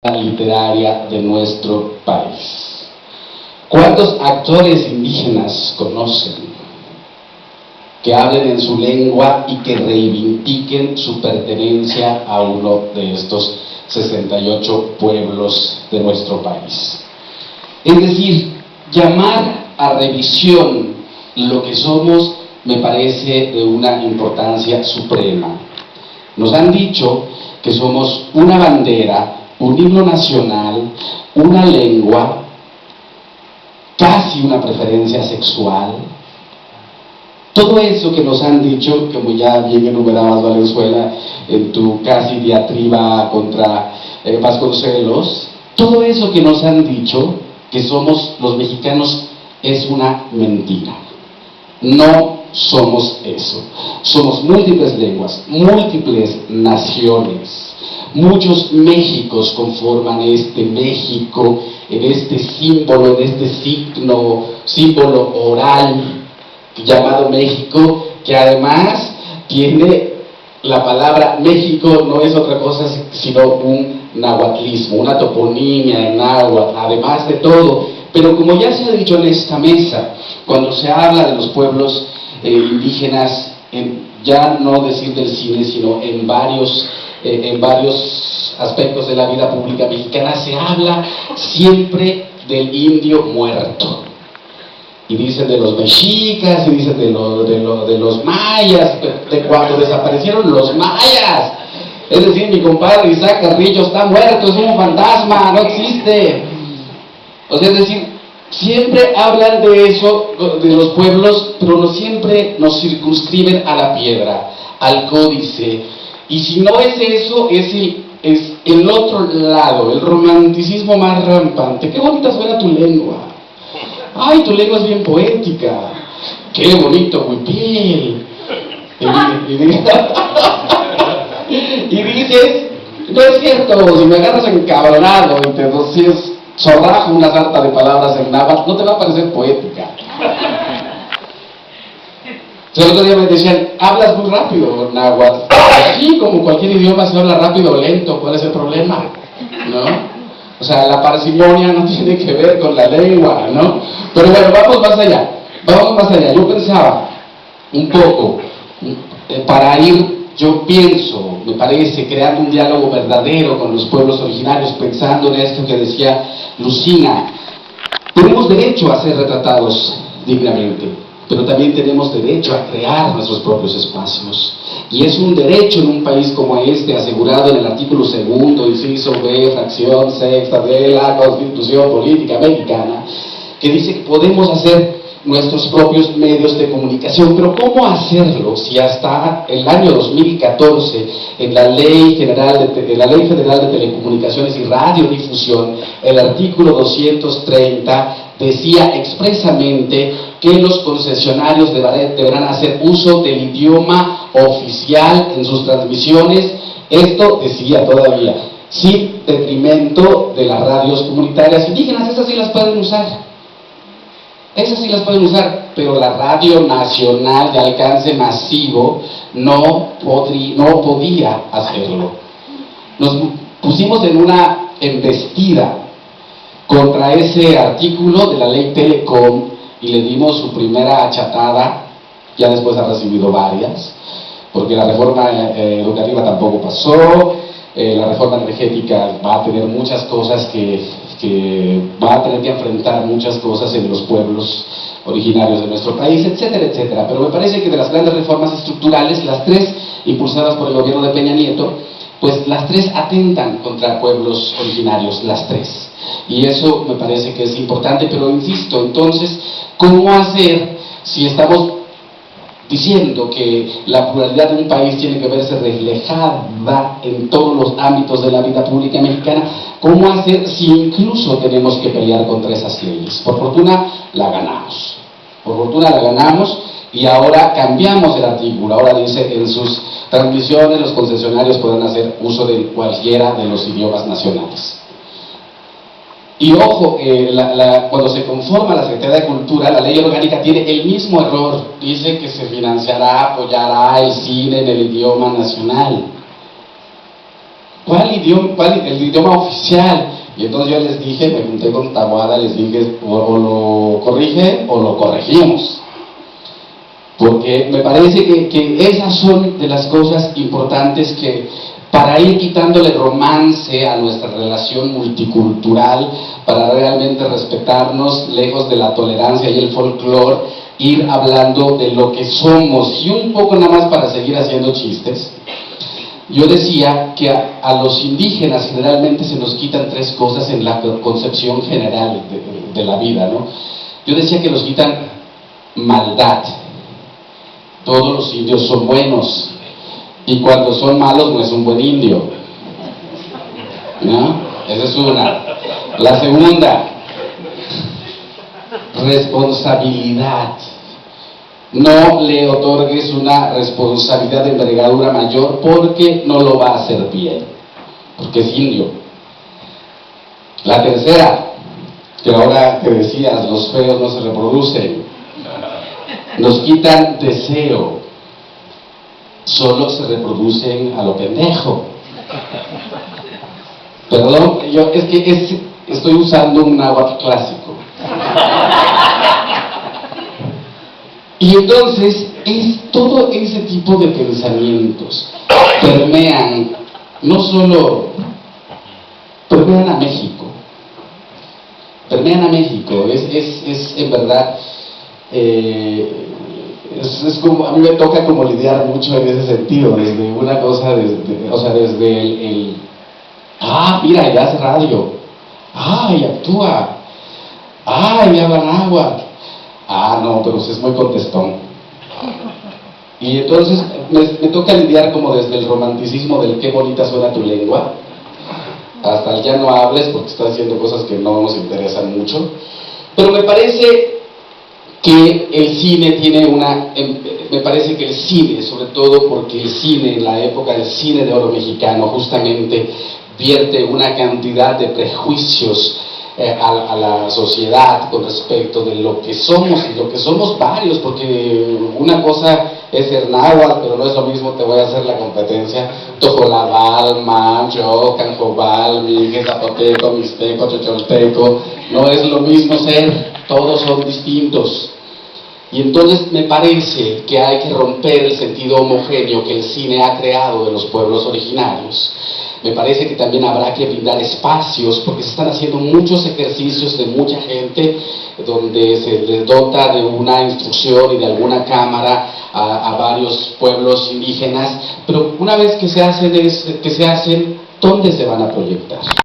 literaria de nuestro país. ¿Cuántos actores indígenas conocen que hablen en su lengua y que reivindiquen su pertenencia a uno de estos 68 pueblos de nuestro país? Es decir, llamar a revisión lo que somos me parece de una importancia suprema. Nos han dicho que somos una bandera, un himno nacional, una lengua, casi una preferencia sexual. Todo eso que nos han dicho, como ya bien enumerabas, Valenzuela, en tu casi diatriba contra Vasconcelos, todo eso que nos han dicho, que somos los mexicanos, es una mentira. No somos eso. Somos múltiples lenguas, múltiples naciones. Muchos Méxicos conforman este México, en este símbolo, en este símbolo oral llamado México, que además tiene la palabra México, no es otra cosa sino un nahuatlismo, una toponimia en náhuatl, además de todo. Pero como ya se ha dicho en esta mesa, cuando se habla de los pueblos indígenas, ya no decir del cine, sino en varios aspectos de la vida pública mexicana, se habla siempre del indio muerto. Y dicen de los mexicas, y dicen de los mayas, de cuando desaparecieron los mayas. Es decir, mi compadre Isaac Carrillo está muerto, es un fantasma, no existe. O sea, es decir, siempre hablan de eso, de los pueblos, pero no siempre nos circunscriben a la piedra, al códice. Y si no es eso, es el otro lado, el romanticismo más rampante. Qué bonita suena tu lengua. Ay, tu lengua es bien poética. Qué bonito huipiel. Y dices, no es cierto, si me agarras encabronado y te zorrajo una sarta de palabras en náhuatl, no te va a parecer poética. El otro día me decían, hablas muy rápido, náhuatl. Sí, como cualquier idioma se habla rápido o lento, ¿cuál es el problema? ¿No? O sea, la parsimonia no tiene que ver con la lengua, ¿no? Pero bueno, vamos más allá. Yo pensaba un poco, para ir, yo pienso, me parece, creando un diálogo verdadero con los pueblos originarios, pensando en esto que decía Lucina. Tenemos derecho a ser retratados dignamente, pero también tenemos derecho a crear nuestros propios espacios. Y es un derecho en un país como este, asegurado en el artículo 2, inciso B, fracción sexta de la Constitución Política Mexicana, que dice que podemos hacer nuestros propios medios de comunicación. Pero ¿cómo hacerlo si hasta el año 2014, en la Ley Federal de Telecomunicaciones y Radiodifusión, el artículo 230 decía expresamente que los concesionarios deberán hacer uso del idioma oficial en sus transmisiones? Esto decía todavía, sin detrimento de las radios comunitarias indígenas. Esas sí las pueden usar. Pero la radio nacional de alcance masivo no podía hacerlo. Nos pusimos en una embestida contra ese artículo de la ley Telecom y le dimos su primera achatada. Ya después ha recibido varias, porque la reforma educativa tampoco pasó, la reforma energética va a tener muchas cosas que va a tener que enfrentar muchas cosas en los pueblos originarios de nuestro país, etcétera, etcétera. Pero me parece que de las grandes reformas estructurales, las tres impulsadas por el gobierno de Peña Nieto, pues las tres atentan contra pueblos originarios, las tres. Y eso me parece que es importante, pero insisto, entonces, ¿cómo hacer si estamos diciendo que la pluralidad de un país tiene que verse reflejada en todos los ámbitos de la vida pública mexicana? ¿Cómo hacer si incluso tenemos que pelear contra esas leyes? Por fortuna la ganamos. Y ahora cambiamos el artículo. Ahora dice, en sus transmisiones los concesionarios podrán hacer uso de cualquiera de los idiomas nacionales. Y ojo, cuando se conforma la Secretaría de Cultura, la ley orgánica tiene el mismo error. Dice que se financiará, apoyará el cine en el idioma nacional. el idioma oficial? Y entonces yo les dije, me junté con Taboada, les dije, o lo corrige o lo corregimos. Porque me parece que esas son de las cosas importantes que, para ir quitándole romance a nuestra relación multicultural, para realmente respetarnos, lejos de la tolerancia y el folclore, ir hablando de lo que somos. Y un poco nada más para seguir haciendo chistes, yo decía que a los indígenas generalmente se nos quitan tres cosas en la concepción general de la vida, ¿no? Yo decía que nos quitan maldad. Todos los indios son buenos, y cuando son malos no es un buen indio, ¿no? Esa es una. La segunda, responsabilidad. No le otorgues una responsabilidad de envergadura mayor porque no lo va a hacer bien, porque es indio. La tercera, que ahora que decías, los feos no se reproducen, nos quitan deseo, solo se reproducen a lo pendejo. Perdón, yo estoy usando un náhuatl clásico. Y entonces es todo ese tipo de pensamientos permean, no solo permean a México, es en verdad, es como, a mí me toca como lidiar mucho en ese sentido, desde una cosa, desde el mira, ya hace radio, y actúa, y habla náhuatl. No, pero es muy contestón. Y entonces me toca lidiar como desde el romanticismo del qué bonita suena tu lengua, hasta el ya no hables porque estás haciendo cosas que no nos interesan mucho. Pero me parece que el cine tiene el cine, sobre todo porque el cine, en la época del cine de oro mexicano, justamente vierte una cantidad de prejuicios a la sociedad con respecto de lo que somos, y lo que somos varios, porque una cosa es ser náhuatl, pero no es lo mismo, te voy a hacer la competencia, tojolabal, mancho, canjobal, mije, zapoteco, mixteco, chocholteco, no es lo mismo ser, todos son distintos. Y entonces me parece que hay que romper el sentido homogéneo que el cine ha creado de los pueblos originarios. Me parece que también habrá que brindar espacios, porque se están haciendo muchos ejercicios de mucha gente, donde se les dota de una instrucción y de alguna cámara a varios pueblos indígenas, pero una vez que se hacen, ¿dónde se van a proyectar?